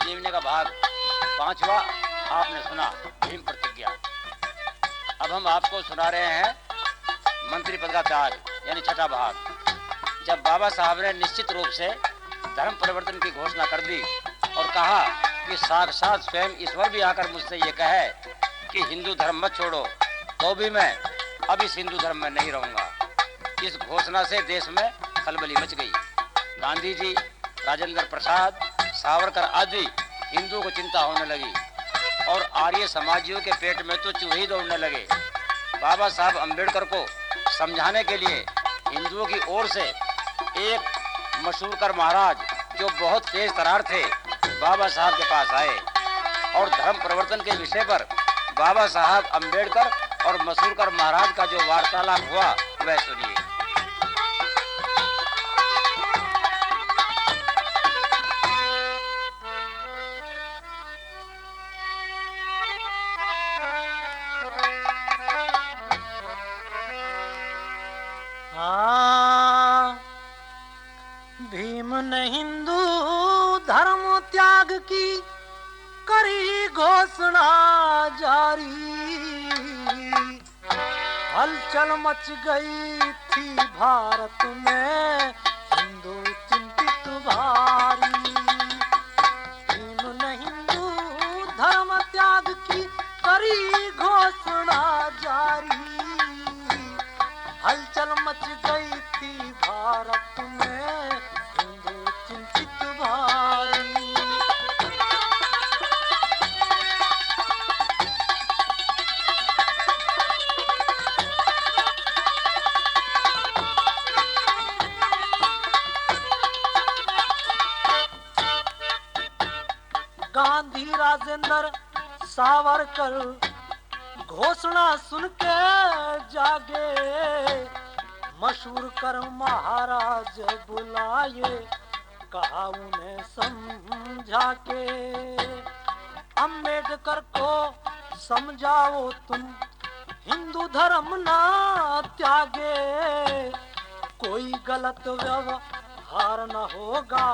संजीवनी का भाग 5वां आपने सुना, भीम प्रतिज्ञा। अब हम आपको सुना रहे हैं मंत्री पद का त्याग, यानी छठा भाग। जब बाबा साहब ने निश्चित रूप से धर्म परिवर्तन की घोषणा कर दी और कहा कि साक्षात स्वयं ईश्वर भी आकर मुझसे ये कहे कि हिंदू धर्म मत छोड़ो, तो भी मैं अब इस हिंदू धर्म में नहीं रहूंगा। इस घोषणा से देश में खलबली मच गई। गांधी जी, राजेंद्र प्रसाद, सावरकर आदि हिंदुओं को चिंता होने लगी और आर्य समाजियों के पेट में तो चूहे ही दौड़ने लगे। बाबा साहब अम्बेडकर को समझाने के लिए हिंदुओं की ओर से एक मशहूरकर महाराज, जो बहुत तेज तरार थे, बाबा साहब के पास आए और धर्म परिवर्तन के विषय पर बाबा साहब अम्बेडकर और मशहूरकर महाराज का जो वार्तालाप हुआ वह सुनिए। भीम ने हिंदू धर्म त्याग की करी घोषणा जारी, हलचल मच गई थी भारत में, हिंदू चिंतित भारी। भीम ने हिंदू धर्म त्याग की करी घोषणा जारी, हलचल मच गई थी भारत में, हिंदू चिंतित भारी। गांधी, राजेंद्र, सावरकर घोषणा सुन के जागे, मशहूर कर महाराज बुलाए, कहा उन्हें समझा के, अम्बेडकर को समझाओ तुम हिंदू धर्म ना त्यागे, कोई गलत व्यवहार न होगा,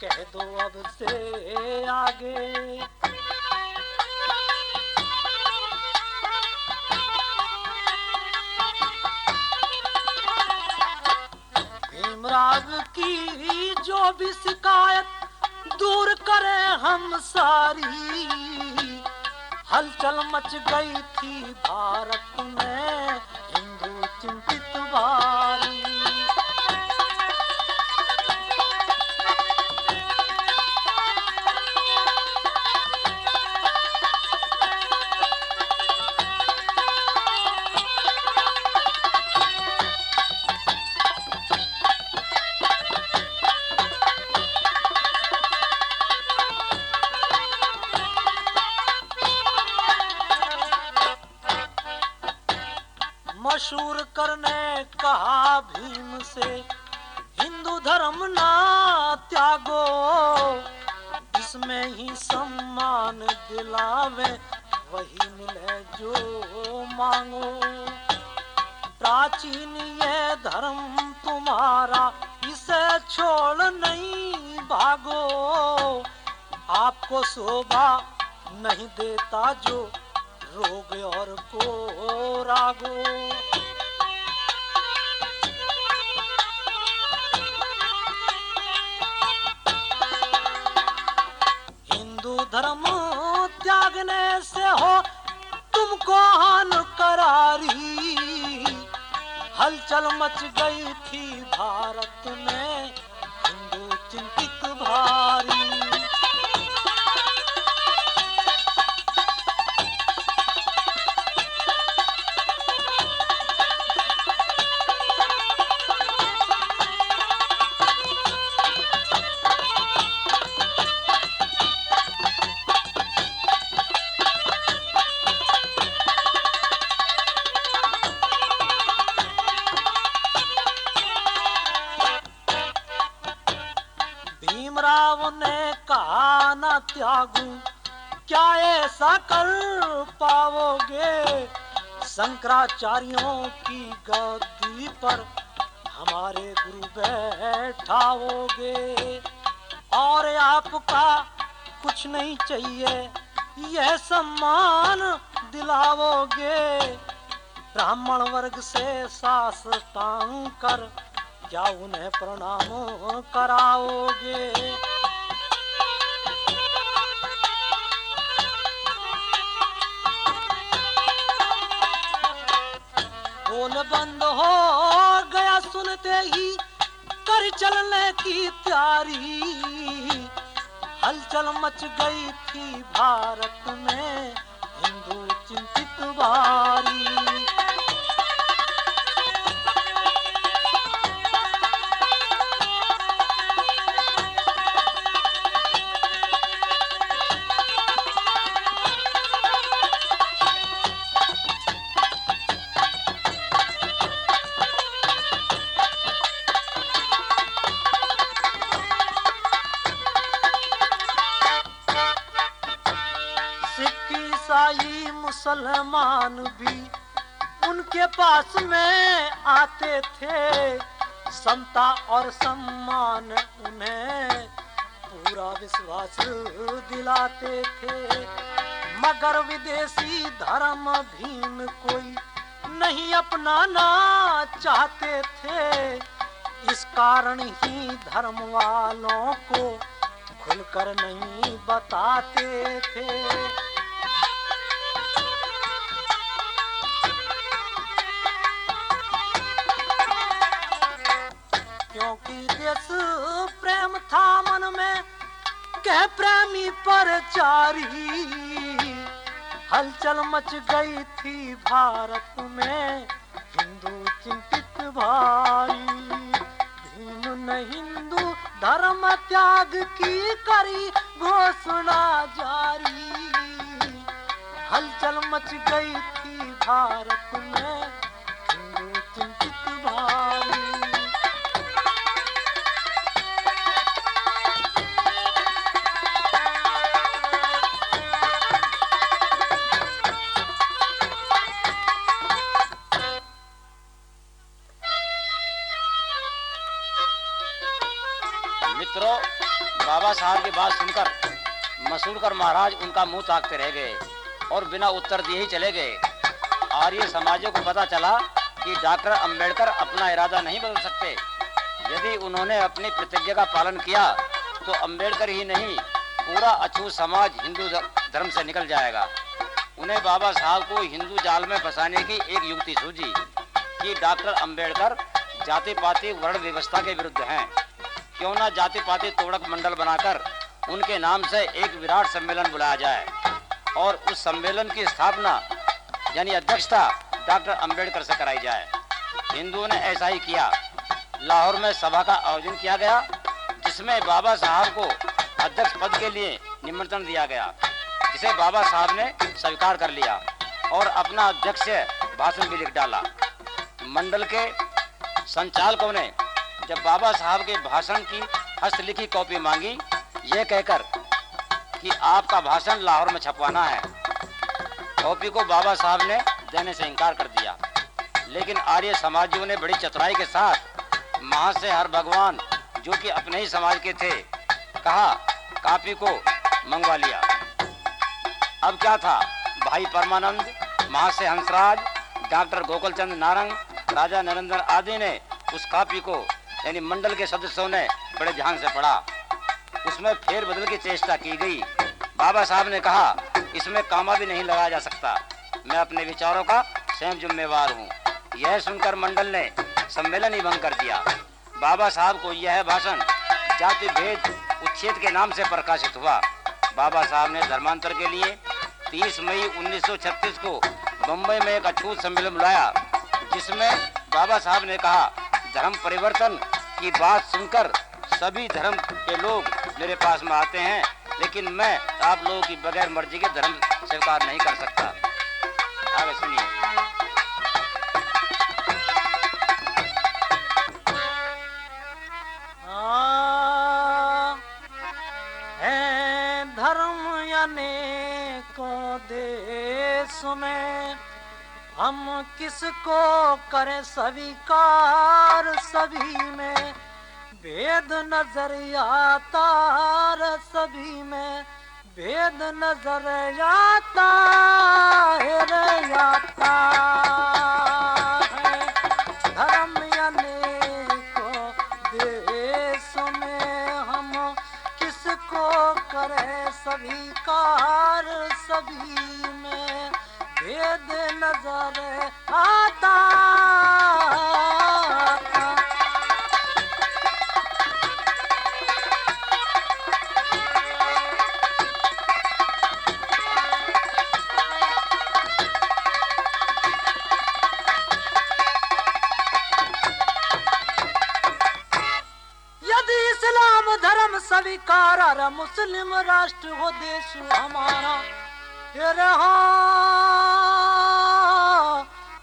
कह दो अब से आगे। भीमराव की जो भी शिकायत दूर करें हम सारी, हलचल मच गई थी भारत में, हिंदू चिंतित भारी। मशहूर करने कहा भीम से, हिंदू धर्म ना त्यागो, इसमें ही सम्मान दिलावे, वही मिले जो मांगो। प्राचीन ये धर्म तुम्हारा, इसे छोड़ नहीं भागो, आपको शोभा नहीं देता जो रोग और को रागो। हिंदू धर्म त्यागने से हो तुमको हान करारी, हलचल मच गई थी भारत में, हिंदू चिंतित भारी। भीमराव ने कहा न त्यागू, क्या ऐसा कर पाओगे, शंकराचार्यों की गद्दी पर हमारे गुरु बैठाओगे, और आपका कुछ नहीं चाहिए, यह सम्मान दिलाओगे। ब्राह्मण वर्ग से साष्टांग कर क्या उन्हें प्रणाम कराओगे। बोल बंद हो गया सुनते ही कर चलने की तैयारी। हलचल मच गई थी भारत में, हिंदू चिंतित भारी। ईसाई मुसलमान भी उनके पास में आते थे, समता और सम्मान उन्हें पूरा विश्वास दिलाते थे। मगर विदेशी धर्म भीम कोई नहीं अपनाना चाहते थे। इस कारण ही धर्म वालों को खुलकर नहीं बताते थे। क्योंकि देश प्रेम था मन में, कह प्रेमी परचारी। हलचल मच गई थी भारत में, हिंदू चिंतित भारी। भीम ने हिंदू धर्म त्याग की करी घोषणा जारी। हलचल मच गई थी भारत में, हिंदू चिंतित भारी। मित्रों, बाबा साहब की बात सुनकर मसूड़कर महाराज उनका मुंह ताकते रह गए और बिना उत्तर दिए ही चले गए। आर्य समाजों को पता चला कि डॉक्टर अंबेडकर अपना इरादा नहीं बदल सकते। यदि उन्होंने अपनी प्रतिज्ञा का पालन किया तो अंबेडकर ही नहीं, पूरा अछूत समाज हिंदू धर्म से निकल जाएगा। उन्हें बाबा साहब को हिंदू जाल में फंसाने की एक युक्ति सूझी कि डॉक्टर अंबेडकर जाति पाति वर्ण व्यवस्था के विरुद्ध हैं। क्यों ना जाति पाति तोड़क मंडल बनाकर उनके नाम से एक विराट सम्मेलन बुलाया जाए और उस सम्मेलन की स्थापना यानी अध्यक्षता डॉक्टर अंबेडकर से कराई जाए। हिंदुओं ने ऐसा ही किया। लाहौर में सभा का आयोजन किया गया, जिसमें बाबा साहब को अध्यक्ष पद के लिए निमंत्रण दिया गया, जिसे बाबा साहब ने स्वीकार कर लिया और अपना अध्यक्ष से भाषण भी लिख डाला। मंडल के संचालकों ने जब बाबा साहब के भाषण की हस्तलिखी कॉपी मांगी, यह कहकर कि आपका भाषण लाहौर में छपवाना है, कॉपी को बाबा साहब ने देने से इनकार कर दिया। लेकिन आर्य समाजियों ने बड़ी चतुराई के साथ वहां से हर भगवान, जो कि अपने ही समाज के थे, कहा कॉपी को मंगवा लिया। अब क्या था, भाई परमानंद, महाशय हंसराज, डॉक्टर गोकुलचंद नारंग, राजा नरेंद्र आदि ने उस कॉपी को यानी मंडल के सदस्यों ने बड़े ध्यान से पढ़ा। उसमें फेर बदल की चेष्टा की गई। बाबा साहब ने कहा इसमें कामा भी नहीं लगाया जा सकता, मैं अपने विचारों का स्वयं जिम्मेवार हूँ। यह सुनकर मंडल ने सम्मेलन ही भंग कर दिया। बाबा साहब को यह भाषण जाति भेद उच्छेद के नाम से प्रकाशित हुआ। बाबा साहब ने धर्मांतर के लिए 30 मई 1936 को मुंबई में एक अछूत सम्मेलन बुलाया, जिसमें बाबा साहब ने कहा धर्म परिवर्तन की बात सुनकर सभी धर्म के लोग मेरे पास में आते हैं, लेकिन मैं आप लोगों की बगैर मर्जी के धर्म स्वीकार नहीं कर सकता। आगे सुनिए। है धर्म अनेकों देश में, हम किसको करें स्वीकार, सभी में भेद नजर आता सभी में। भेद नजर आता है रे आता है। धर्म अनेकों देश में हम किसको करें स्वीकार, सभी में भेद नजर आता। धर्म स्वीकार मुस्लिम राष्ट्र हो देश हमारा, ये रहा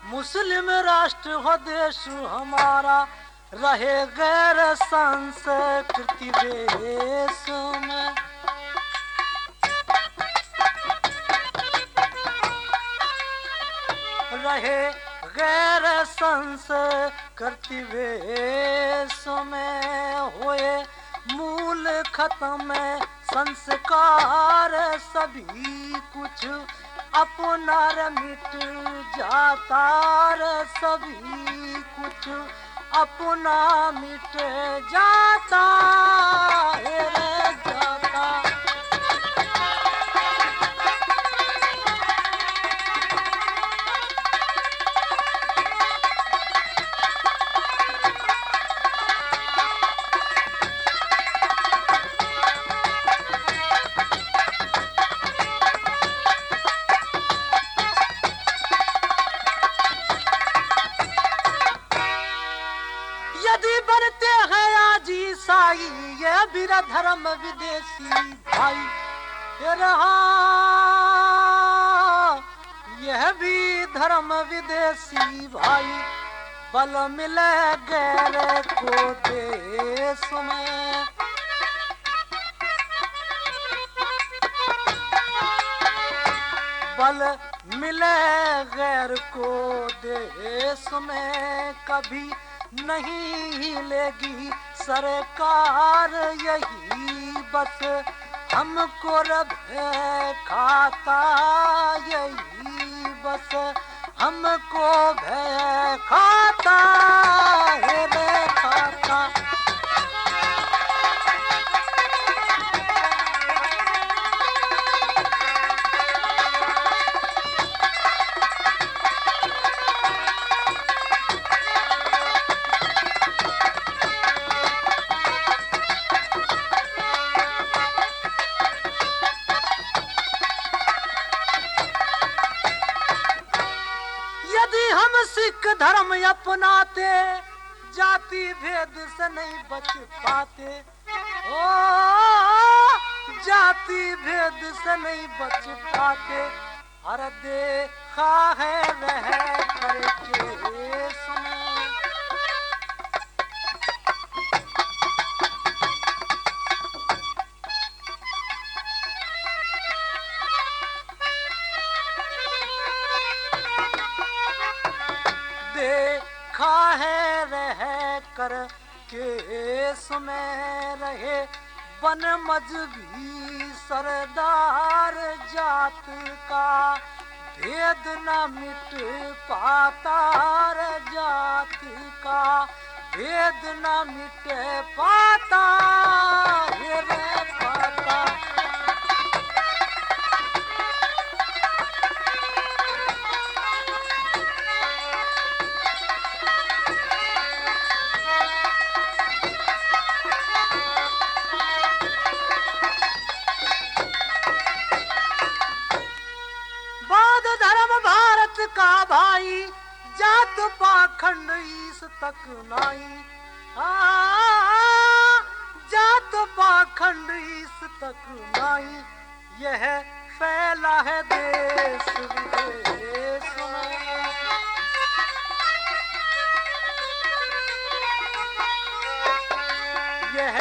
मुस्लिम राष्ट्र हो देश हमारा, रहे गैर संस्कृति देश में। रहे गैर संस्कृति वेश में, होए मूल खत्म संस्कार, सभी कुछ अपना मिट जाता, सभी कुछ अपना मिट जाता है रे जाता। ये बिरा धर्म विदेशी भाई, ये रहा यह भी धर्म विदेशी भाई, बल मिले गैर को देश में। बल मिले गैर को देश में, कभी नहीं हिलेगी सरकार, यही बस हमको रब खाता, यही बस हमको भय खाता है रे खाता। सिख धर्म अपनाते, जाति भेद से नहीं बच पाते, ओ जाति भेद से नहीं बच पाते। हर देखा है रह करके सुने, देखा है रह कर केस में रहे बन मजहबी सरदार, जात का भेद न मिट पाता, जात का भेद न मिट पाता ये रे पाता। का भाई जात पाखंड इस तक नाई, जात पाखंड इस तक नाई, यह फैला है देश विदेश में। यह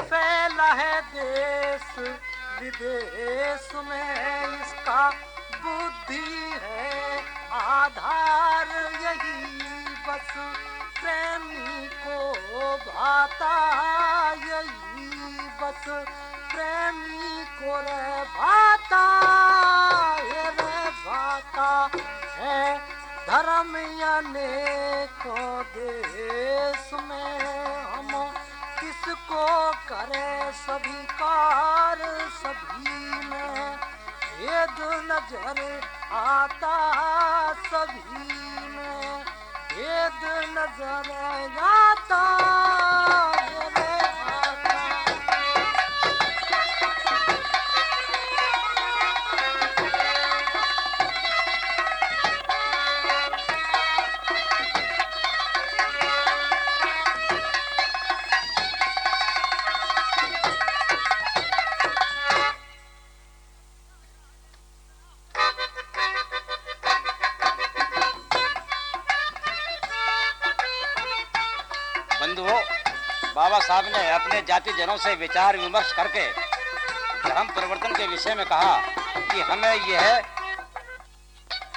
फैला है देश विदेश में, इसका बुद्धि है आधार, यही बस प्रेमी को भाता, यही बस प्रेमी को रे भाता है धर्म अनेकों देश में। हम किसको करे सभी कार सभी में, भेद नजर आता सभी में, भेद नजर आता रे आता। बंधुओं, बाबा साहब ने अपने जाति जनों से विचार विमर्श करके धर्म परिवर्तन के विषय में कहा कि हमें यह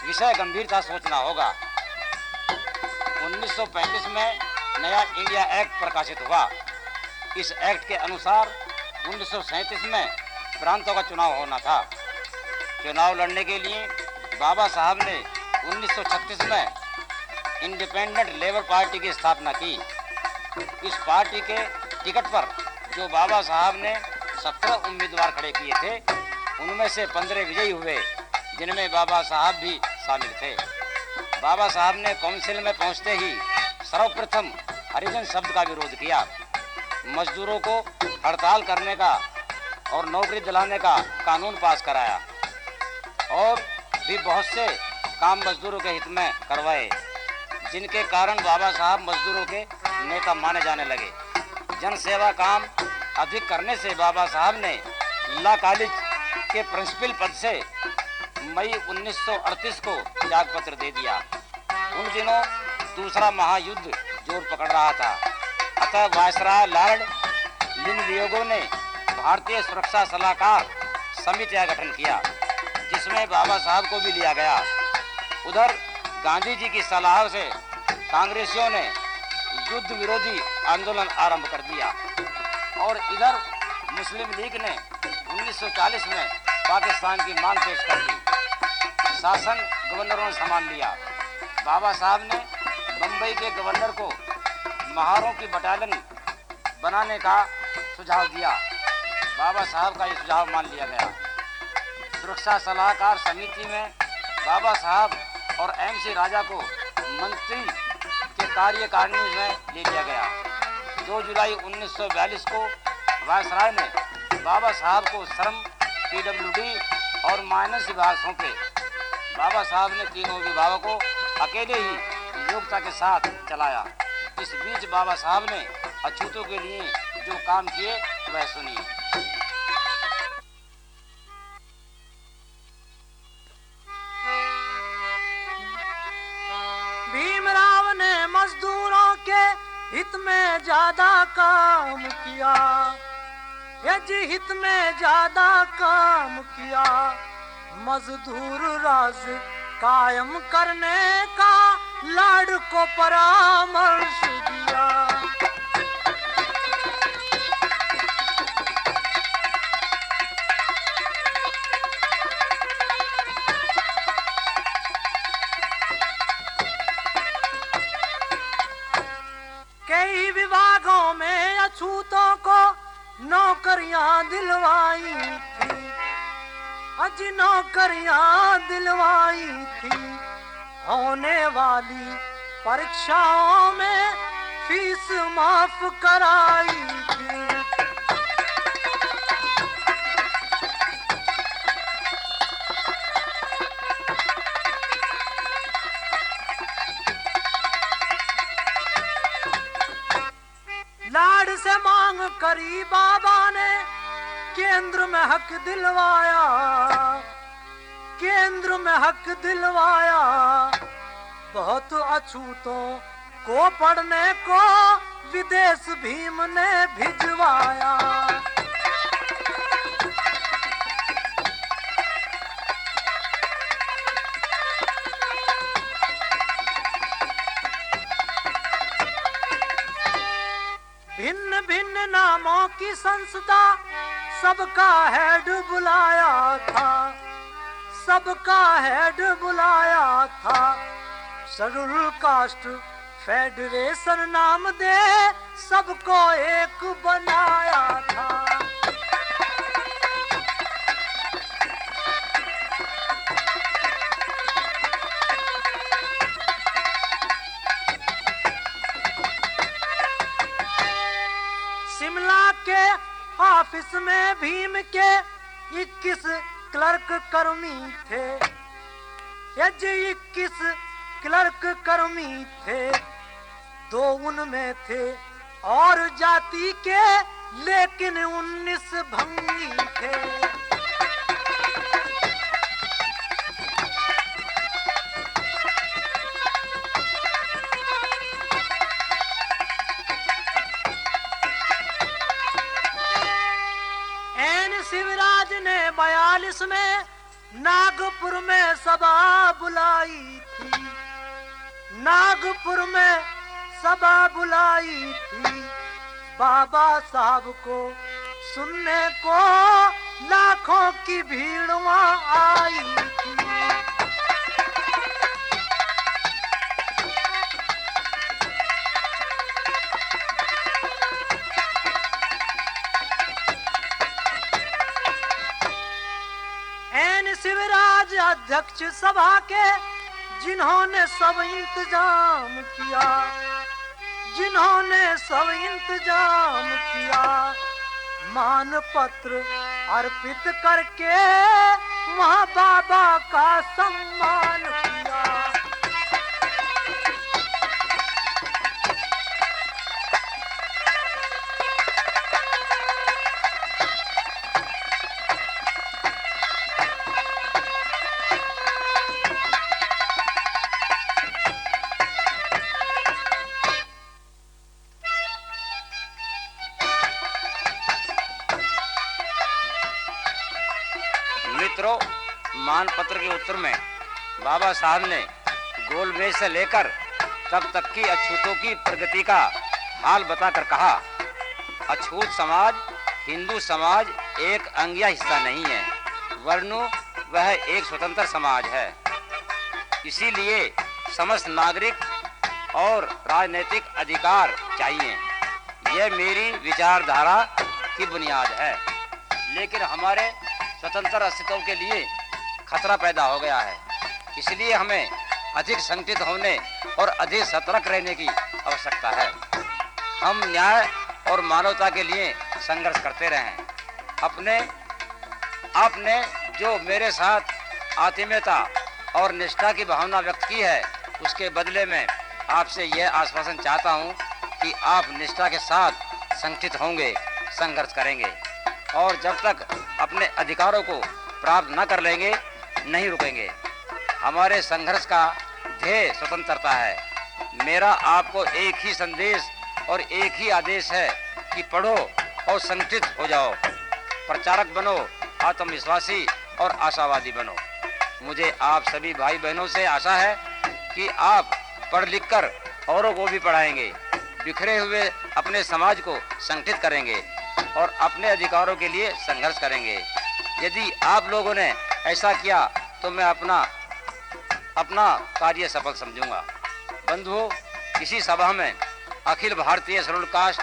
विषय गंभीरता सोचना होगा। 1935 में नया इंडिया एक्ट प्रकाशित हुआ। इस एक्ट के अनुसार 1937 में प्रांतों का चुनाव होना था। चुनाव लड़ने के लिए बाबा साहब ने 1936 में इंडिपेंडेंट लेबर पार्टी की स्थापना की। इस पार्टी के टिकट पर जो बाबा साहब ने 17 उम्मीदवार खड़े किए थे, उनमें से 15 विजयी हुए, जिनमें बाबा साहब भी शामिल थे। बाबा साहब ने काउंसिल में पहुंचते ही सर्वप्रथम हरिजन शब्द का विरोध किया। मजदूरों को हड़ताल करने का और नौकरी दिलाने का कानून पास कराया और भी बहुत से काम मजदूरों के हित में करवाए, जिनके कारण बाबा साहब मजदूरों के नेता माने जाने लगे। जन सेवा काम अधिक करने से बाबा साहब ने लॉ कॉलेज के प्रिंसिपल पद से मई 1938 को त्यागपत्र दे दिया। उन दिनों दूसरा महायुद्ध जोर पकड़ रहा था, अतः वायसराय लॉर्ड लिनलियोगो ने भारतीय सुरक्षा सलाहकार समिति का गठन किया, जिसमें बाबा साहब को भी लिया गया। उधर गांधी जी की सलाह से कांग्रेसियों ने युद्ध विरोधी आंदोलन आरंभ कर दिया और इधर मुस्लिम लीग ने 1940 में पाकिस्तान की मांग पेश कर दी। शासन गवर्नरों ने संभाल लिया। बाबा साहब ने बम्बई के गवर्नर को महारों की बटालियन बनाने का सुझाव दिया। बाबा साहब का ये सुझाव मान लिया गया। सुरक्षा सलाहकार समिति में बाबा साहब और MC राजा को मंत्री के कार्यकारिणी में ले लिया गया। 2 जुलाई 1942 को वायसराय ने बाबा साहब को श्रम, PWD और माइनस विभाग सौंपे। बाबा साहब ने तीनों विभागों को अकेले ही योग्यता के साथ चलाया। इस बीच बाबा साहब ने अछूतों के लिए जो काम किए वह सुनिए। भीमराव ने मजदूरों के हित में ज्यादा काम किया, जी हित में ज्यादा काम किया। मजदूर राज कायम करने का लाड़ को परामर्श दिया। कई विभागों में अछूतों को नौकरियां दिलवाई थी, अज नौकरियां दिलवाई थी। होने वाली परीक्षाओं में फीस माफ कराई थी। लाड़ से मांग करी बाबा ने केंद्र में हक दिलवाया, केंद्र में हक दिलवाया। बहुत अछूतों को पढ़ने को विदेश भीम ने भिजवाया। भिन्न भिन्न नामों की संस्था सबका हेड बुलाया था, सबका हेड बुलाया था। शेड्यूल कास्ट फेडरेशन नाम दे सबको एक बनाया था। शिमला के ऑफिस में भीम के 21 क्लर्क कर्मी थे, ये जी 21 क्लर्क कर्मी थे। 2 उनमें थे और जाति के, लेकिन 19 भंगी थे। शिवराज ने 42 में नागपुर में सभा बुलाई थी, नागपुर में सभा बुलाई थी। बाबा साहब को सुनने को लाखों की भीड़ वहां आई थी। शिवराज अध्यक्ष सभा के, जिन्होंने सब इंतजाम किया, जिन्होंने सब इंतजाम किया। मान पत्र अर्पित करके वहां बाबा का सम्मान किया। मित्रों, मानपत्र के उत्तर में बाबा साहब ने गोलमेज से लेकर तब तक की अछूतों की प्रगति का हाल बताकर कहा, अछूत समाज हिंदू समाज एक अंग या हिस्सा नहीं है, वरनु वह एक स्वतंत्र समाज है। इसीलिए समस्त नागरिक और राजनीतिक अधिकार चाहिए। यह मेरी विचारधारा की बुनियाद है। लेकिन हमारे स्वतंत्र अस्तित्व के लिए खतरा पैदा हो गया है, इसलिए हमें अधिक संगठित होने और अधिक सतर्क रहने की आवश्यकता है। हम न्याय और मानवता के लिए संघर्ष करते रहें। आपने जो मेरे साथ आत्मीयता और निष्ठा की भावना व्यक्त की है, उसके बदले में आपसे यह आश्वासन चाहता हूं कि आप निष्ठा के साथ संगठित होंगे, संघर्ष करेंगे और जब तक अपने अधिकारों को प्राप्त न कर लेंगे नहीं रुकेंगे। हमारे संघर्ष का ध्येय स्वतंत्रता है। मेरा आपको एक ही संदेश और एक ही आदेश है कि पढ़ो और संगठित हो जाओ, प्रचारक बनो, आत्मविश्वासी और आशावादी बनो। मुझे आप सभी भाई बहनों से आशा है कि आप पढ़ लिख कर औरों को भी पढ़ाएंगे, बिखरे हुए अपने समाज को संगठित करेंगे और अपने अधिकारों के लिए संघर्ष करेंगे। यदि आप लोगों ने ऐसा किया तो मैं अपना कार्य सफल समझूंगा। बंधुओं, इसी सभा में Akhil Bharatiya schedule caste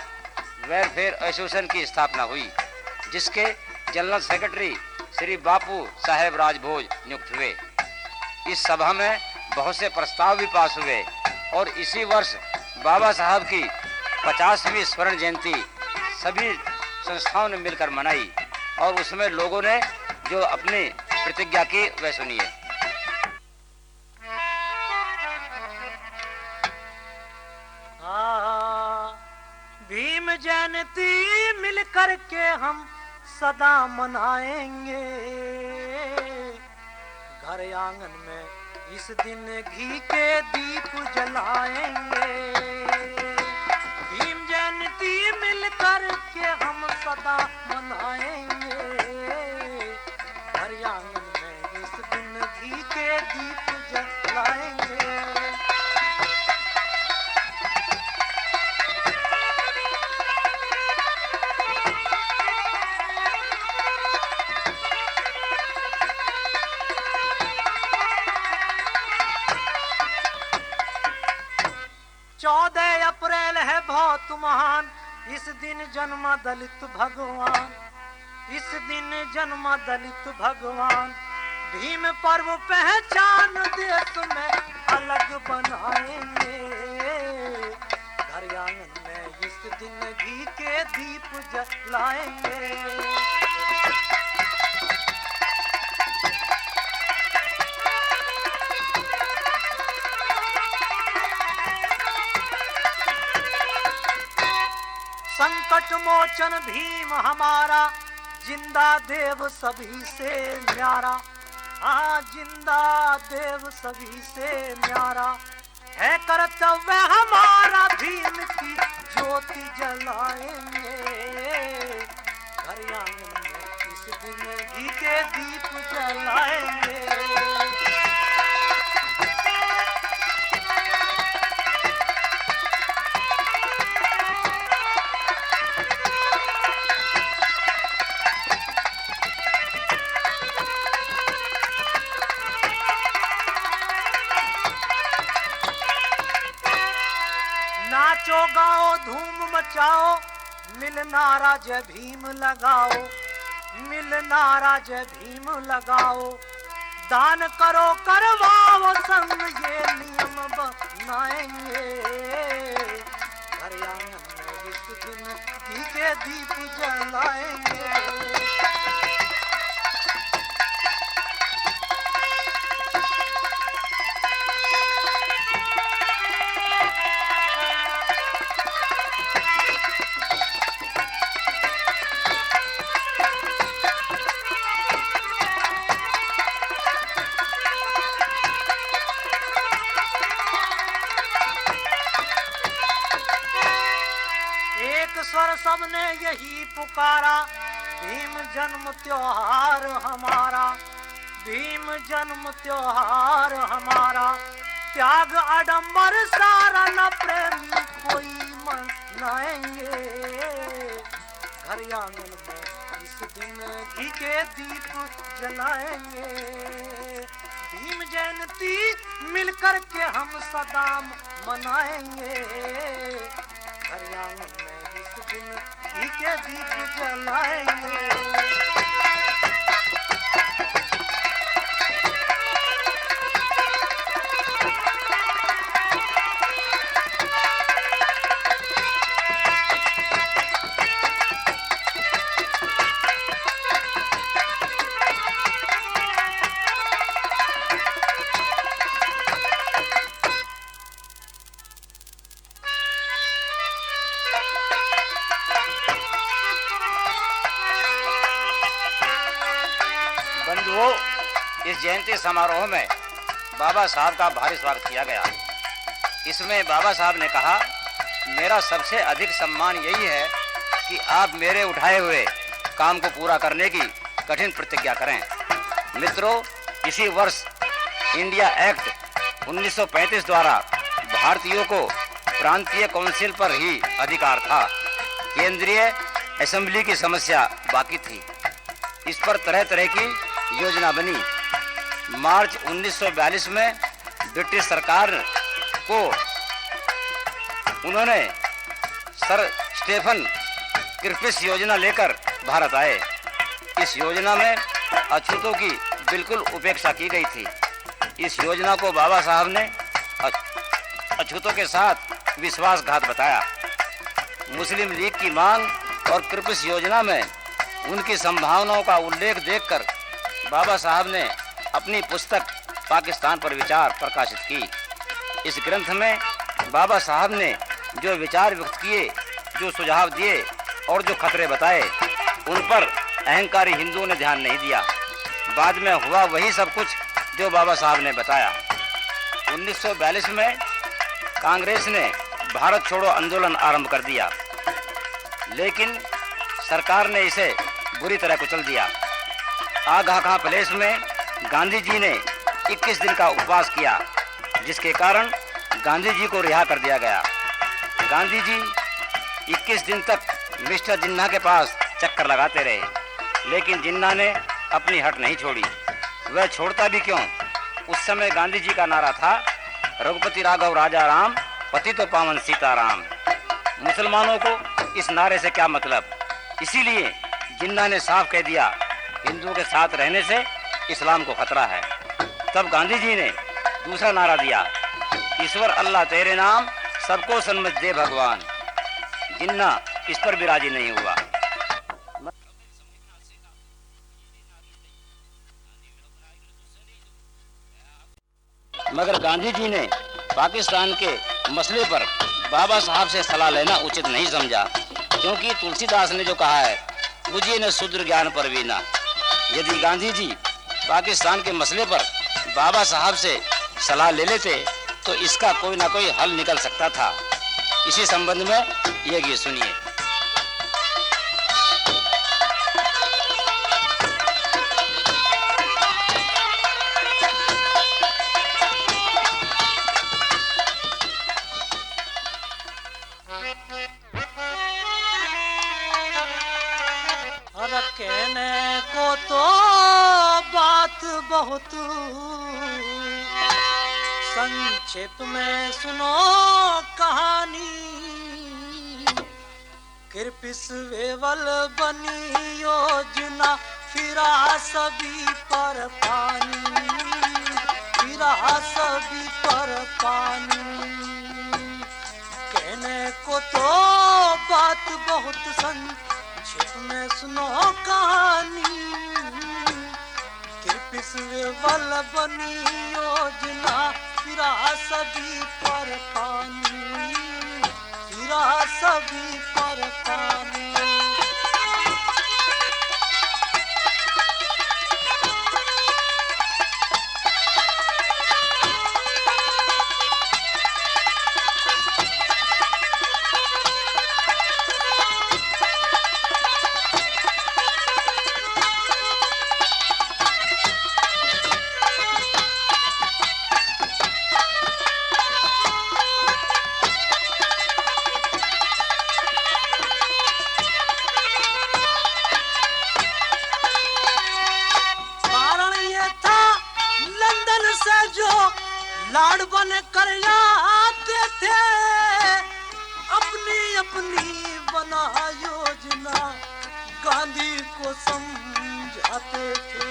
welfare association की स्थापना हुई, जिसके जनरल सेक्रेटरी श्री बापू साहेब राजभोज नियुक्त हुए। इस सभा में बहुत से प्रस्ताव भी पास हुए और इसी वर्ष बाबा साहब की 50वीं स्वर्ण जयंती सभी संस्थाओं ने मिलकर मनाई और उसमें लोगों ने जो अपनी प्रतिज्ञा की वह सुनिए। भीम जयंती मिलकर के हम सदा मनाएंगे, घर आंगन में इस दिन घी के दीप जलाएंगे। भीम जयंती मिलकर के हम सदा मनाएंगे, घर आंगन में इस दिन घी के दीप जलाएंगे। 14 अप्रैल है बहुत महान, इस दिन जन्मा दलित भगवान, इस दिन जन्मा दलित भगवान। भीम पर्व पहचान देश में अलग बनाएंगे, घर आंगन में इस दिन घी के दीप जलाएंगे। संकट मोचन भीम हमारा, जिंदा देव सभी से न्यारा। जिंदा देव सभी से न्यारा, है कर्तव्य हमारा भीम की ज्योति जलाएंगे, घर आंगन में इस दिन घी के दीप जलाएंगे। नाचो गाओ धूम मचाओ, मिल नारा जय भीम लगाओ, मिल नारा जय भीम लगाओ। दान करो करवाओ संग ये नियम बनाएंगे, घर आंगन में इस दिन घी के दीप जलाएंगे। स्वर सबने यही पुकारा, भीम जन्म त्योहार हमारा, भीम जन्म त्योहार हमारा। त्याग आडंबर सारा न प्रेमी कोई मनाएंगे, घर आंगन में इस दिन घी के दीप जलाएंगे। भीम जयंती मिलकर के हम सदा मनाएंगे, घर आंगन में इस दिन घी के दीप जलाएंगे। बंधुओं, इस जयंती समारोह में बाबा साहब का भारी स्वागत किया गया। इसमें बाबा साहब ने कहा, मेरा सबसे अधिक सम्मान यही है कि आप मेरे उठाए हुए काम को पूरा करने की कठिन प्रतिज्ञा करें। मित्रों, इसी वर्ष इंडिया एक्ट 1935 द्वारा भारतीयों को प्रांतीय काउंसिल पर ही अधिकार था। केंद्रीय असेंबली की समस्या बाकी थी। इस पर तरह तरह की योजना बनी। मार्च 1942 में ब्रिटिश सरकार को उन्होंने सर स्टीफन किर्फिस योजना लेकर भारत आए। इस योजना में अछूतों की बिल्कुल उपेक्षा की गई थी। इस योजना को बाबा साहब ने अछूतों के साथ विश्वासघात बताया। मुस्लिम लीग की मांग और किर्फिस योजना में उनकी संभावनाओं का उल्लेख देखकर बाबा साहब ने अपनी पुस्तक पाकिस्तान पर विचार प्रकाशित की। इस ग्रंथ में बाबा साहब ने जो विचार व्यक्त किए, जो सुझाव दिए और जो खतरे बताए, उन पर अहंकारी हिंदुओं ने ध्यान नहीं दिया। बाद में हुआ वही सब कुछ जो बाबा साहब ने बताया। 1942 में कांग्रेस ने भारत छोड़ो आंदोलन आरंभ कर दिया, लेकिन सरकार ने इसे बुरी तरह कुचल दिया। आगा खां प्लेस में गांधी जी ने 21 दिन का उपवास किया, जिसके कारण गांधी जी को रिहा कर दिया गया। गांधी जी 21 दिन तक मिस्टर जिन्ना के पास चक्कर लगाते रहे, लेकिन जिन्ना ने अपनी हट नहीं छोड़ी। वह छोड़ता भी क्यों? उस समय गांधी जी का नारा था, रघुपति राघव राजा राम, पतित पावन सीताराम। मुसलमानों को इस नारे से क्या मतलब? इसीलिए जिन्ना ने साफ कह दिया हिंदुओं के साथ रहने से इस्लाम को खतरा है। तब गांधी जी ने दूसरा नारा दिया, ईश्वर अल्लाह तेरे नाम, सबको सन्मत दे भगवान। जिन्ना इस पर भी राजी नहीं हुआ। मगर गांधी जी ने पाकिस्तान के मसले पर बाबा साहब से सलाह लेना उचित नहीं समझा, क्योंकि तुलसीदास ने जो कहा है, बुझिए न शूद्र ज्ञान परवीना। यदि गांधी जी पाकिस्तान के मसले पर बाबा साहब से सलाह ले लेते तो इसका कोई ना कोई हल निकल सकता था। इसी संबंध में यह गीत सुनिए। कहने को तो बात बहुत, संक्षेप में सुनो कहानी। किरपिस वेवल बनी योजना, फिरा सभी पर पानी, फिरा सभी पर पानी। कहने को तो बात बहुत, संक्षेप में सुनो कहानी। किरपिस वेवल बनी योजना, फिरा सभी पर पानी, फिरा सभी पर पानी। लाड़ बन कर आते थे, अपनी अपनी बना योजना, गांधी को समझाते थे।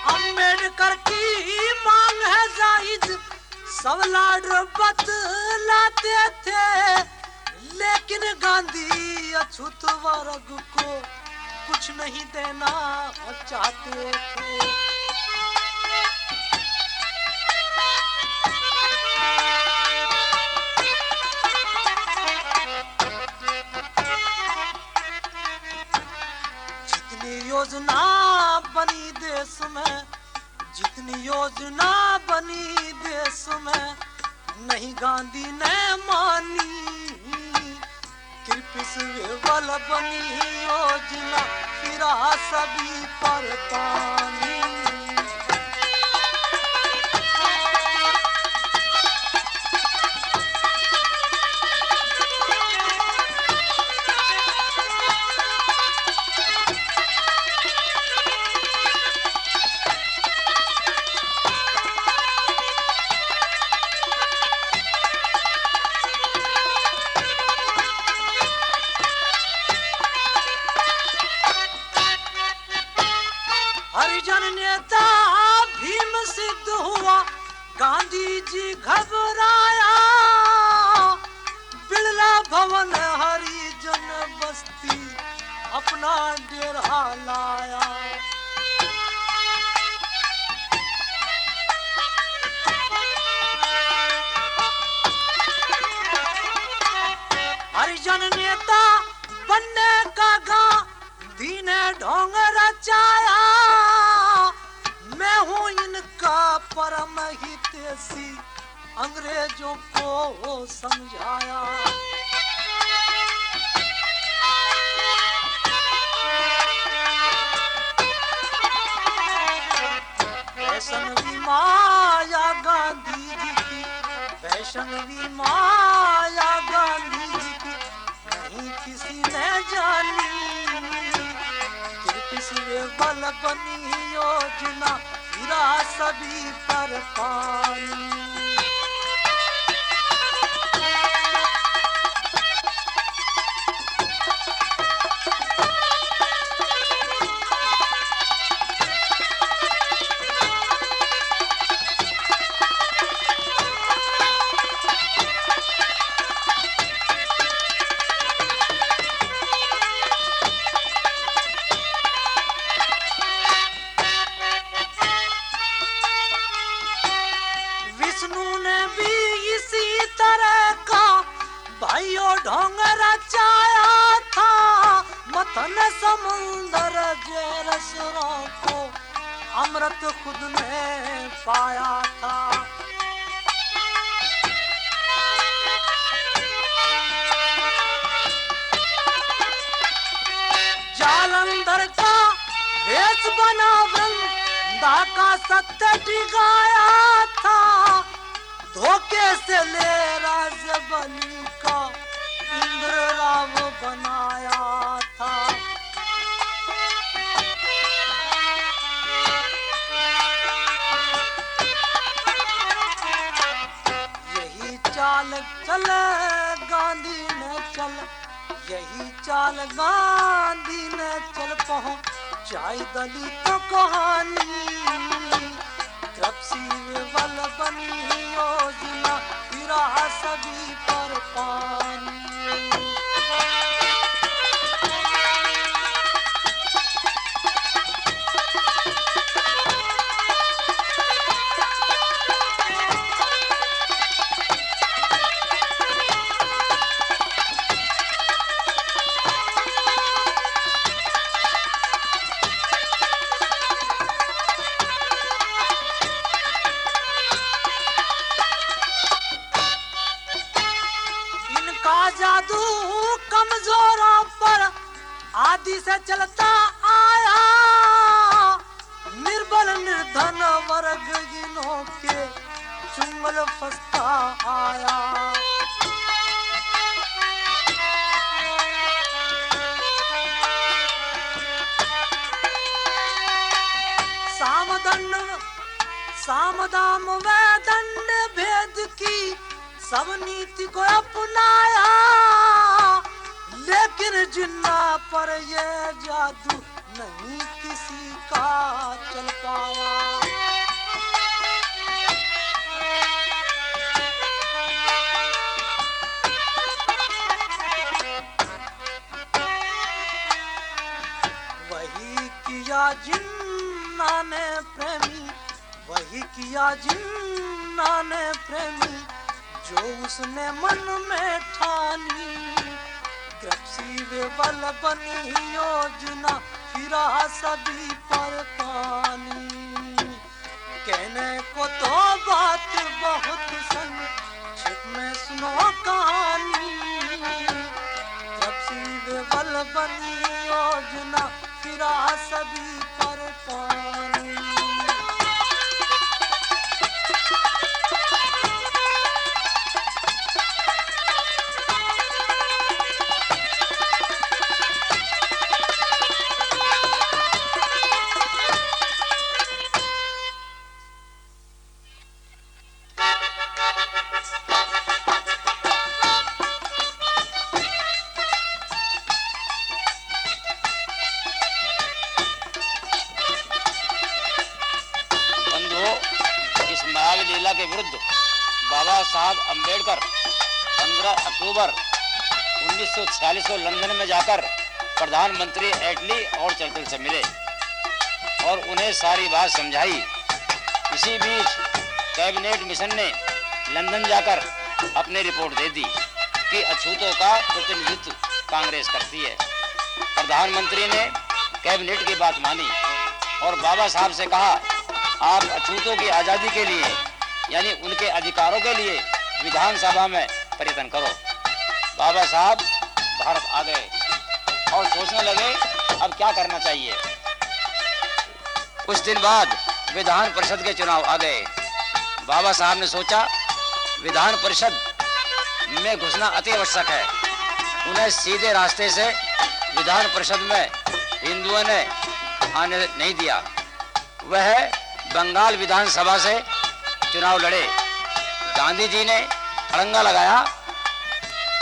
अम्बेडकर की मांग है जायज, सब लाड़ बतलाते थे, लेकिन गांधी अछूत वर्ग को कुछ नहीं देना चाहते थे। जितनी योजना बनी देश में, जितनी योजना बनी देश में, नहीं गांधी ने मानी। किरपिस वेवल बनी योजना, फिरा सभी पर पानी। हरिजन नेता भीम सिद्ध हुआ, गांधी जी घबराया। बिड़ला भवन हरिजन बस्ती अपना डेरा लाया। हरिजन नेता बनने का गांधी ने ढोंग रचाया। मैं हूँ इनका परम हितैषी, अंग्रेजों को समझाया। वैष्णवी माया गांधी जी की, वैष्णवी माया गांधी जी की, नहीं किसी ने जानी। किरपिस वेवल बल बनी योजना फिरा सभी पर पानी। विष्णु ने भी इसी तरह का भाइयों ढोंग रचाया था, मथन समुंदर जरसरों को अमृत खुद ने पाया था। जालंधर का वेश बना वृंदा का सत्य टिकाया था, धोखे से ले राज बलि का इंद्र राव बनाया था। यही चाल चल गांधी ने चल, यही चाल गांधी ने चल पहुंचाई दलितों को हानि। द्रव्य बल बनी योजना फिरा सभी पर पानी। जादू कमजोरों पर आदि से चलता आया, निर्बल निर्धन वर्ग जिनों के चुंगल फंसता आया। सामदाम व दंड भेद की सब नीति को अपनाया, लेकिन जिन्ना पर ये जादू नहीं किसी का चल पाया। वही किया जिन्ना ने प्रेमी, वही किया जिन्ना ने प्रेमी, जो उसने मन में ठानी। कृषि बल बनी योजना फिरा सभी पर पानी। कहने को तो बात बहुत संक्षिप्त में सुनो कहानी। कृषि बल बनी योजना फिरा सभी पर पानी। लीला के विरुद्ध बाबा साहब अम्बेडकर 15 अक्टूबर 1946 को लंदन में जाकर प्रधानमंत्री एटली और चर्चिल से मिले और उन्हें सारी बात समझाई। इसी बीच कैबिनेट मिशन ने लंदन जाकर अपनी रिपोर्ट दे दी कि अछूतों का प्रतिनिधित्व कांग्रेस करती है। प्रधानमंत्री ने कैबिनेट की बात मानी और बाबा साहब से कहा, आप अछूतों की आज़ादी के लिए यानी उनके अधिकारों के लिए विधानसभा में प्रयत्न करो। बाबा साहब भारत आ गए और सोचने लगे अब क्या करना चाहिए। कुछ दिन बाद विधान परिषद के चुनाव आ गए। बाबा साहब ने सोचा विधान परिषद में घुसना अति आवश्यक है। उन्हें सीधे रास्ते से विधान परिषद में हिंदुओं ने आने नहीं दिया। वह बंगाल विधानसभा से चुनाव लड़े। गांधी जी ने अड़ंगा लगाया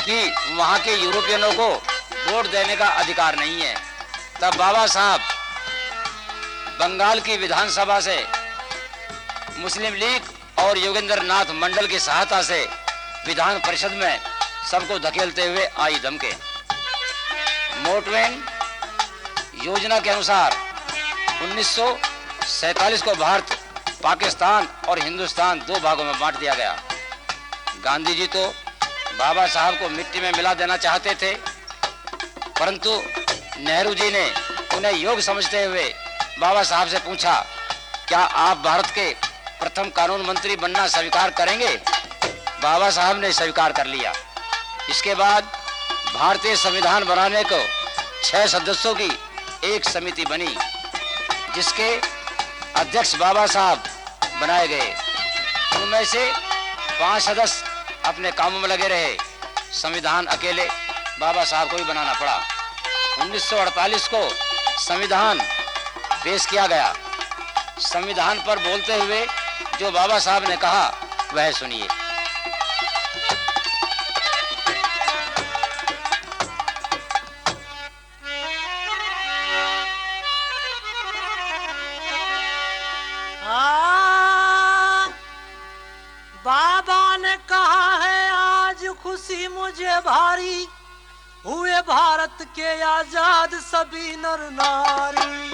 कि वहां के यूरोपियनों को वोट देने का अधिकार नहीं है। तब बाबा साहब बंगाल की विधानसभा से मुस्लिम लीग और योगेंद्र नाथ मंडल की सहायता से विधान परिषद में सबको धकेलते हुए आई धमके। मोटवेन योजना के अनुसार 1947 को भारत, पाकिस्तान और हिंदुस्तान 2 भागों में बांट दिया गया। गांधी जी तो बाबा साहब को मिट्टी में मिला देना चाहते थे, परंतु नेहरू जी ने उन्हें योग्य समझते हुए बाबा साहब से पूछा, क्या आप भारत के प्रथम कानून मंत्री बनना स्वीकार करेंगे? बाबा साहब ने स्वीकार कर लिया। इसके बाद भारतीय संविधान बनाने को 6 सदस्यों की एक समिति बनी, जिसके अध्यक्ष बाबा साहब बनाए गए। उनमें से 5 सदस्य अपने कामों में लगे रहे। संविधान अकेले बाबा साहब को ही बनाना पड़ा। 1948 को संविधान पेश किया गया। संविधान पर बोलते हुए जो बाबा साहब ने कहा वह सुनिए। बाबा ने कहा है आज खुशी मुझे भारी, हुए भारत के आजाद सभी नर नारी।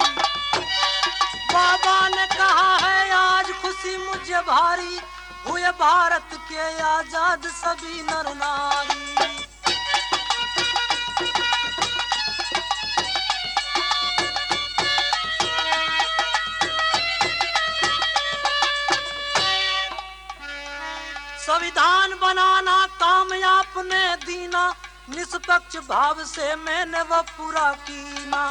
बाबा ने कहा है आज खुशी मुझे भारी, हुए भारत के आजाद सभी नर नारी। संविधान बनाना काम आपने दीना, निष्पक्ष भाव से मैंने वो पूरा कीना।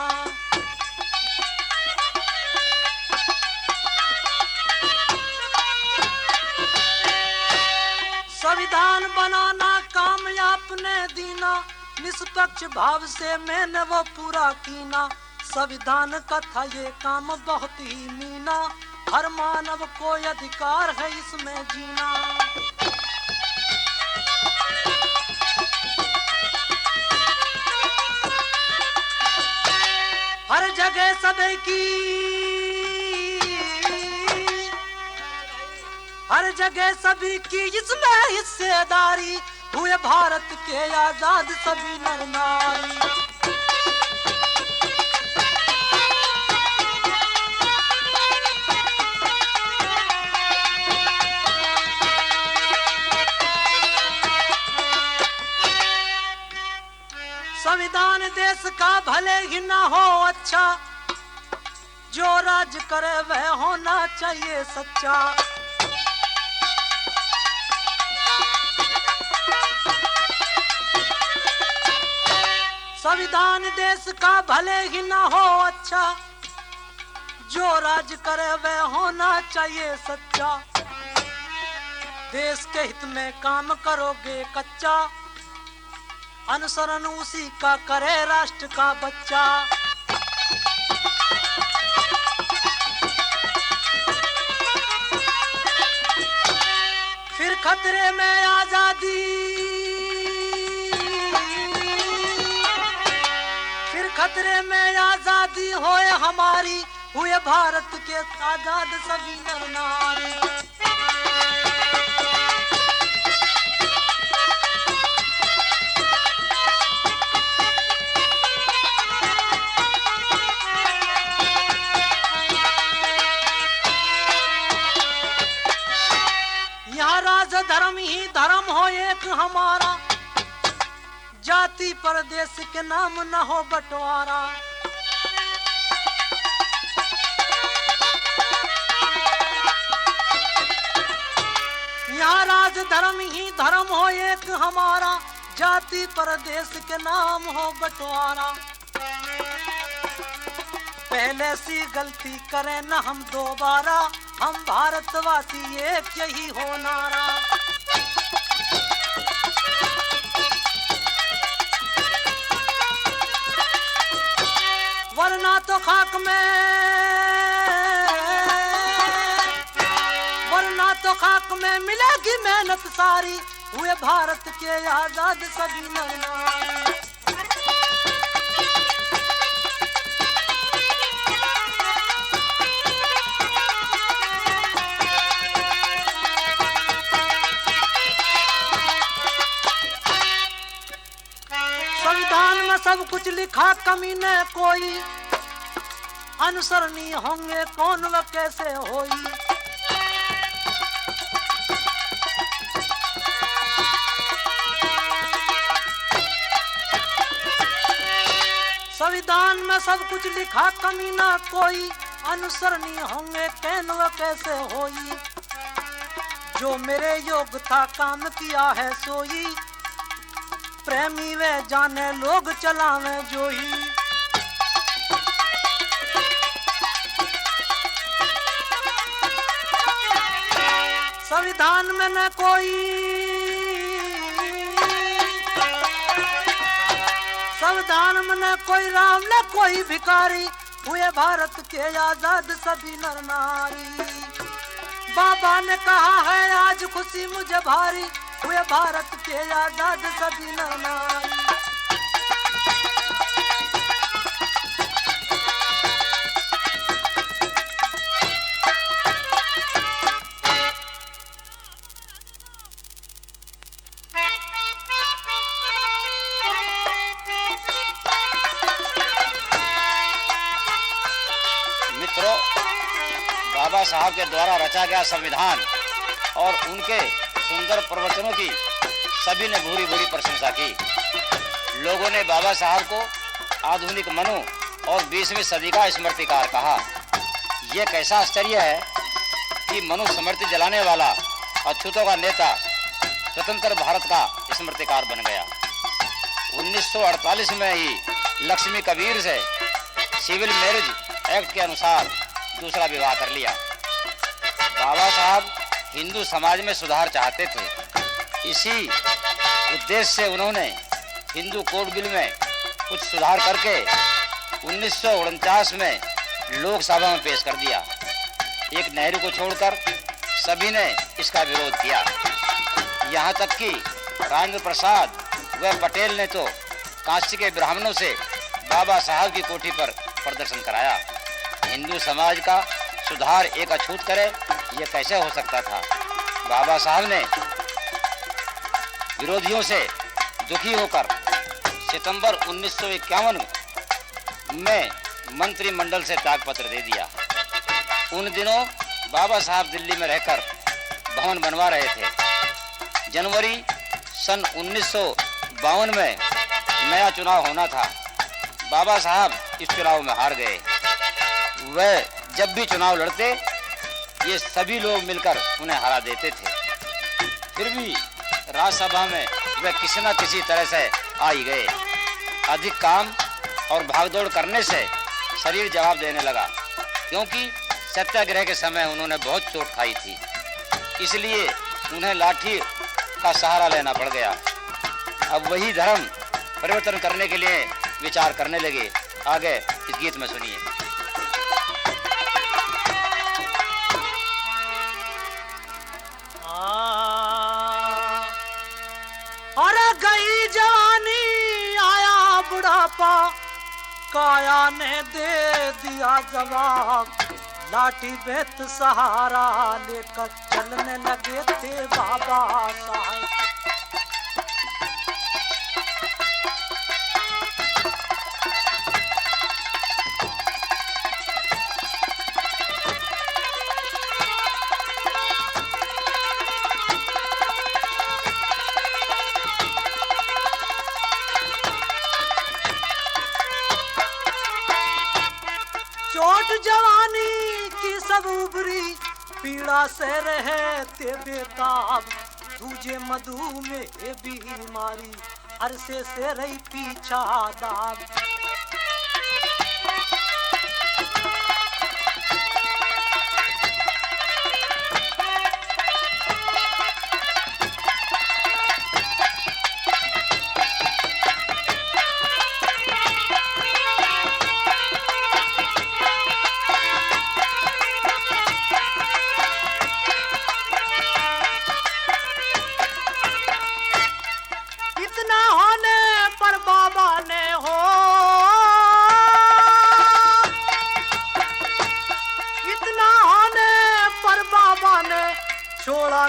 संविधान बनाना काम आपने दीना, निष्पक्ष भाव से मैंने वो पूरा कीना। संविधान का था ये काम बहुत ही मीना, हर मानव को अधिकार है इसमें जीना। हर जगह सबकी, हर जगह सभी की इसमें हिस्सेदारी, हुए भारत के आजाद सभी नर नारी। संविधान देश का भले ही ना हो अच्छा, जो राज करे वह होना चाहिए सच्चा। संविधान देश का भले ही ना हो अच्छा, जो राज करे वह होना चाहिए सच्चा। देश के हित में काम करोगे कच्चा, अनुसरण उसी का करे राष्ट्र का बच्चा। फिर खतरे में आजादी, फिर खतरे में आजादी होए हमारी, हुए भारत के आजाद सभी नर नारी। धर्म ही धर्म हो एक हमारा, जाति परदेश के नाम न हो बंटवारा। यहाँ राज धर्म ही धर्म हो एक हमारा, जाति परदेश के नाम हो बंटवारा। पहले सी गलती करें न हम दोबारा, हम भारतवासी एक यही हो नारा। वरना तो खाक में, वरना तो खाक में मिलेगी मेहनत सारी, हुए भारत के आजाद सभी नर नारी। संविधान में सब कुछ लिखा, कमी न कोई, अनुसरणीय होंगे कौन व कैसे होई। संविधान में सब कुछ लिखा, कमी न कोई, अनुसरणीय होंगे कैन व कैसे होई। जो मेरे योग था काम किया है सोई, प्रेमी वे जाने लोग चलावे जोही। संविधान में न कोई, संविधान में न कोई राम न कोई भिखारी, हुए भारत के आजाद सभी नर नारी। बाबा ने कहा है आज खुशी मुझे भारी, हुए भारत के आजाद सभी नर नारी। मित्रों, बाबा साहब के द्वारा रचा गया संविधान और उनके सुंदर प्रवचनों की सभी ने भूरी भूरी प्रशंसा की। लोगों ने बाबा साहब को आधुनिक मनु और 20वीं सदी का स्मृतिकार कहा। यह कैसा आश्चर्य है कि मनु स्मृति जलाने वाला अछूतों का नेता स्वतंत्र भारत का स्मृतिकार बन गया। 1948 में ही लक्ष्मी कबीर से सिविल मैरिज एक्ट के अनुसार दूसरा विवाह कर लिया। बाबा साहब हिंदू समाज में सुधार चाहते थे। इसी उद्देश्य से उन्होंने हिंदू कोड बिल में कुछ सुधार करके 1949 में लोकसभा में पेश कर दिया। एक नेहरू को छोड़कर सभी ने इसका विरोध किया। यहाँ तक कि राजेंद्र प्रसाद व पटेल ने तो काशी के ब्राह्मणों से बाबा साहब की कोठी पर प्रदर्शन कराया। हिंदू समाज का सुधार एक अछूत करे, ये कैसे हो सकता था। बाबा साहब ने विरोधियों से दुखी होकर सितंबर 1951 में मंत्रिमंडल से त्यागपत्र दे दिया। उन दिनों बाबा साहब दिल्ली में रहकर भवन बनवा रहे थे। जनवरी सन 1952 में नया चुनाव होना था। बाबा साहब इस चुनाव में हार गए। वह जब भी चुनाव लड़ते ये सभी लोग मिलकर उन्हें हरा देते थे। फिर भी राज्यसभा में वे किसी न किसी तरह से आ ही गए। अधिक काम और भागदौड़ करने से शरीर जवाब देने लगा, क्योंकि सत्याग्रह के समय उन्होंने बहुत चोट खाई थी। इसलिए उन्हें लाठी का सहारा लेना पड़ गया। अब वही धर्म परिवर्तन करने के लिए विचार करने लगे। आगे इस गीत में सुनिए। अरे गई जवानी आया बुढ़ापा, काया ने दे दिया जवाब। लाठी बेत सहारा लेकर चलने लगे थे बाबा साहब। चोट जवानी की सब उबरी, पीड़ा से रहे थे बेताब। तुझे मधुमेह बीमारी, अरसे से रही पीछा दाब।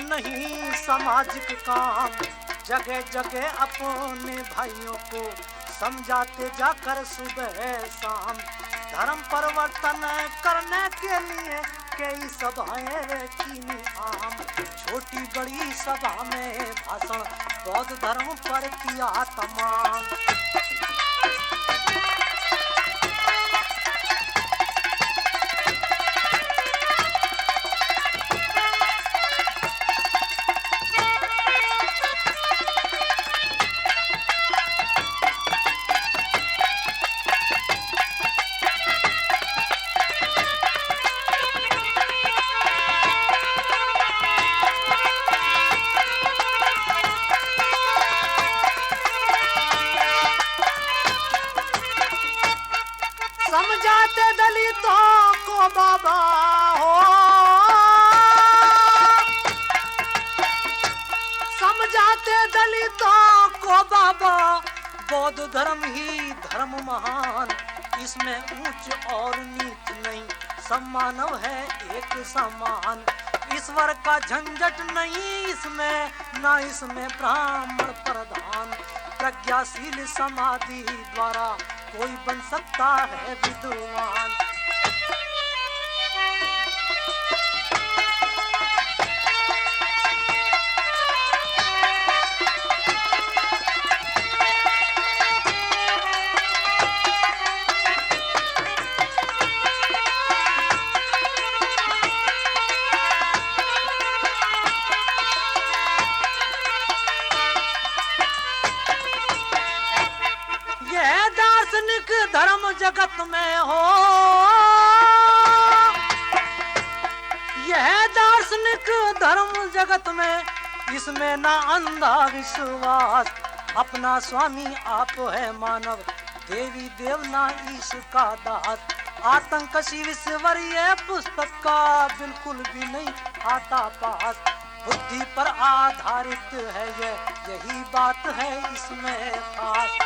नहीं सामाजिक काम, जगह जगह अपने भाइयों को समझाते जाकर सुबह शाम। धर्म परिवर्तन करने के लिए कई सभाएं रखी आम, छोटी बड़ी सभा में भाषण बौद्ध धर्म पर किया तमाम। समझाते दलितों को बाबा हो, समझाते दलितों को बाबा, बौद्ध धर्म ही धर्म महान, इसमें ऊंच और नीच नहीं, सब मानव है एक समान। ईश्वर का झंझट नहीं इसमें, ना इसमें ब्राह्मण प्रधान। प्रज्ञाशील समाधि द्वारा कोई बन सकता है विद्वान। दार्शनिक धर्म जगत में हो, यह दार्शनिक धर्म जगत में, इसमें ना अंधा विश्वास। अपना स्वामी आप है मानव, देवी देव ना ईश का दास। आतंक विश्वर ये पुस्तक का बिल्कुल भी नहीं आता पास। बुद्धि पर आधारित है यही बात है इसमें खास।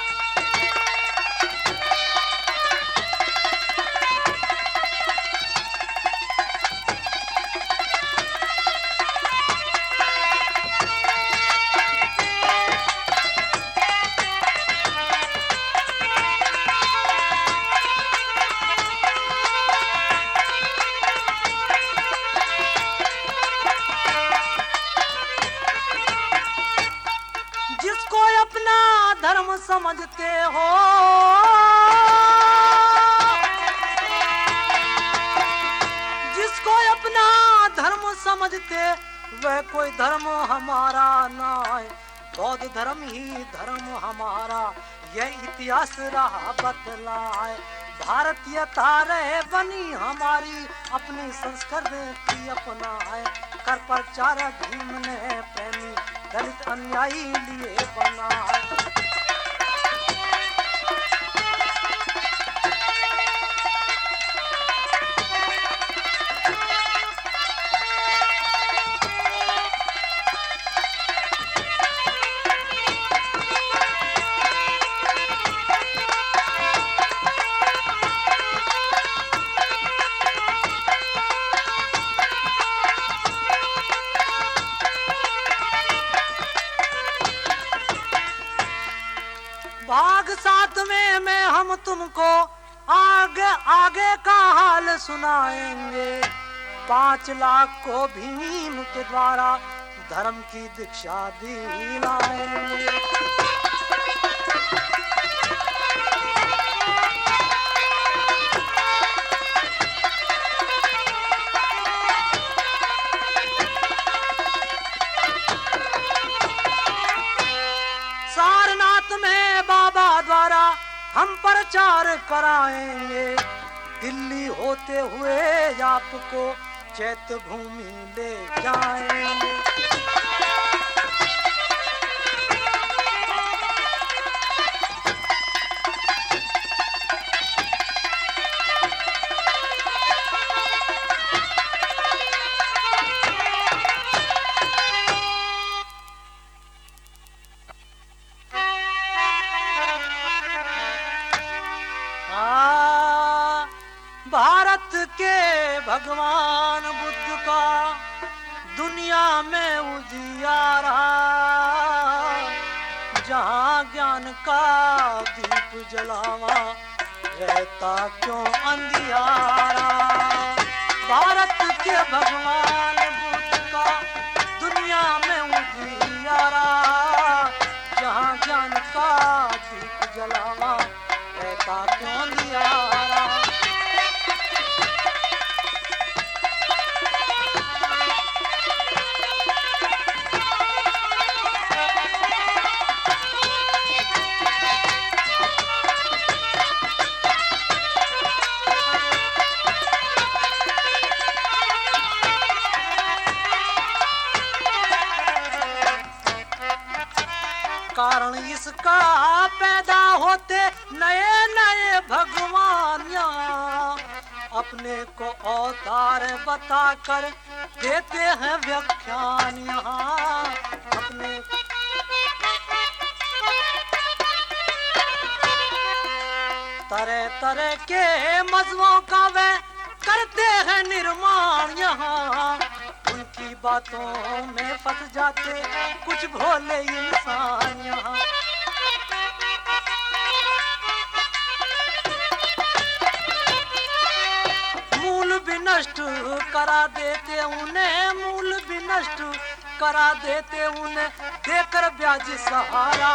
जिसको अपना धर्म समझते हो, जिसको अपना धर्म समझते, वह कोई धर्म हमारा ना है। बौद्ध धर्म ही धर्म हमारा, यह इतिहास रहा बतलाए। भारतीयता रहे बनी हमारी, अपनी संस्कृति अपनाए। कर प्रचार भीम ने प्रेमी, दलित अन्यायी लिए बनाए। भाग 7 में हम तुमको आगे आगे का हाल सुनाएंगे। 5 लाख को भीम के द्वारा धर्म की दीक्षा दिलाएंगे। सारनाथ में बाबा द्वारा हम प्रचार कराएंगे। दिल्ली होते हुए आपको चैत्य भूमि ले जाएंगे। भारत के भगवान बुद्ध का दुनिया में उजियारा, जहाँ ज्ञान का दीप जलावा, रहता क्यों अंधियारा। भारत के भगवान बुद्ध का दुनिया में उजियारा, जहाँ ज्ञान का दीप जलावा, रहता क्यों अंधियारा। कारण इसका पैदा होते नए नए भगवान, यहाँ अपने को अवतार बताकर देते हैं व्याख्यान। यहाँ अपने तरह तरह के मजहबों का वे करते हैं निर्माण। यहाँ उनकी बातों में फंस जाते कुछ भोले इंसान। यहाँ मूल भी नष्ट करा देते उन्हें, मूल भी नष्ट करा देते उन्हें, देकर ब्याज सहारा।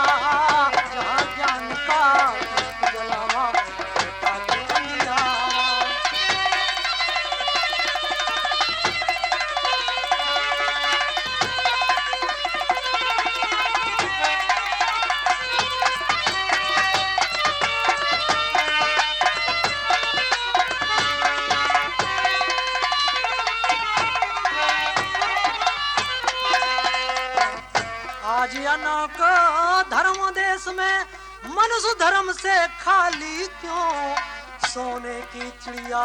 जहाँ ज्ञान का दीप जलावा, रहता क्यों अंधियारा। आज अनोक धर्म देश में मनुष्य धर्म से खाली क्यों, सोने की चिड़िया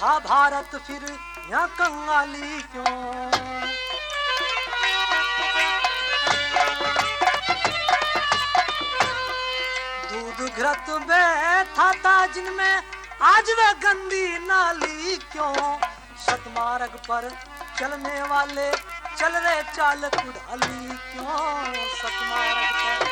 था भारत, फिर यहाँ कंगाली क्यों। दूध घृत बैठा था जिनमें, आज वे गंदी नाली क्यों। सतमार्ग पर चलने वाले चल रहे चाल कुदाली क्यों। सतमार्ग पर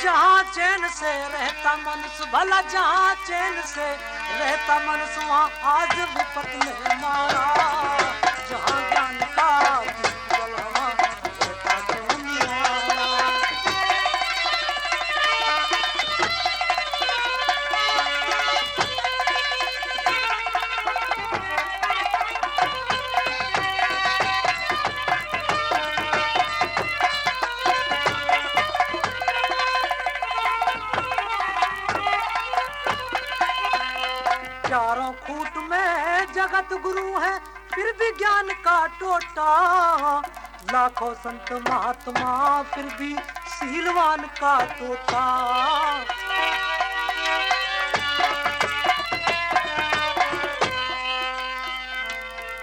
जहाँ चैन से रहता मनुष्य भला, जहाँ चैन से रहता मनुष्य, वहाँ आज विपत ने मारा। जहाँ ज्ञान का दीप जलावा, रहता क्यों अंधियारा। चारों खूट में जगत गुरु है, फिर भी ज्ञान का टोटा। लाखों संत महात्मा, फिर भी सीलवान का टोटा।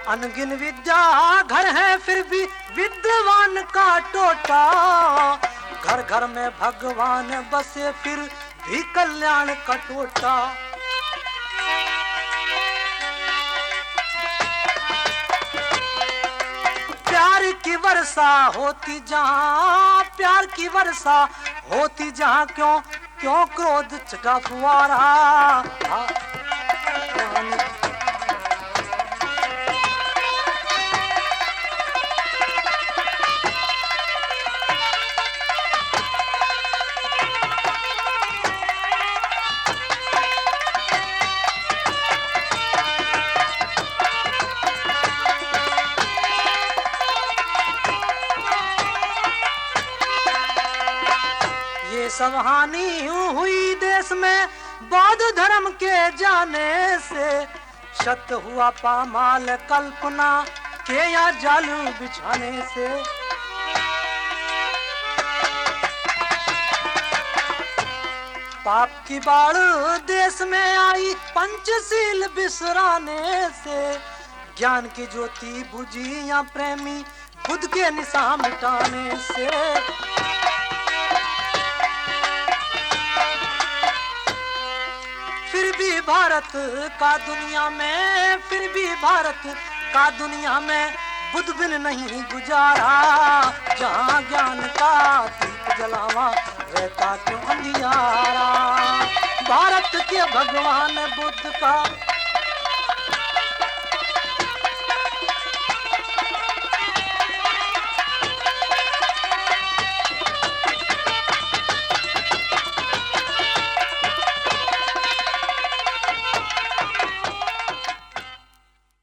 अनगिन विद्या घर है, फिर भी विद्वान का टोटा। घर घर में भगवान बसे, फिर भी कल्याण का टोटा। प्यार की वर्षा होती जहाँ, प्यार की वर्षा होती जहाँ, क्यों क्यों क्रोध छटा फुआरा। सब हानि हुई देश में बौद्ध धर्म के जाने से। सत्य हुआ पामाल कल्पना के या जाल बिछाने से। पाप की बाढ़ देश में आई पंचशील बिसराने से। ज्ञान की ज्योति बुझी या प्रेमी खुद के निशान मिटाने से। फिर भी भारत का दुनिया में, फिर भी भारत का दुनिया में बुद्ध बिन नहीं गुजारा। जहाँ ज्ञान का दीप जलावा रहता क्यों अंधियारा। भारत के भगवान बुद्ध का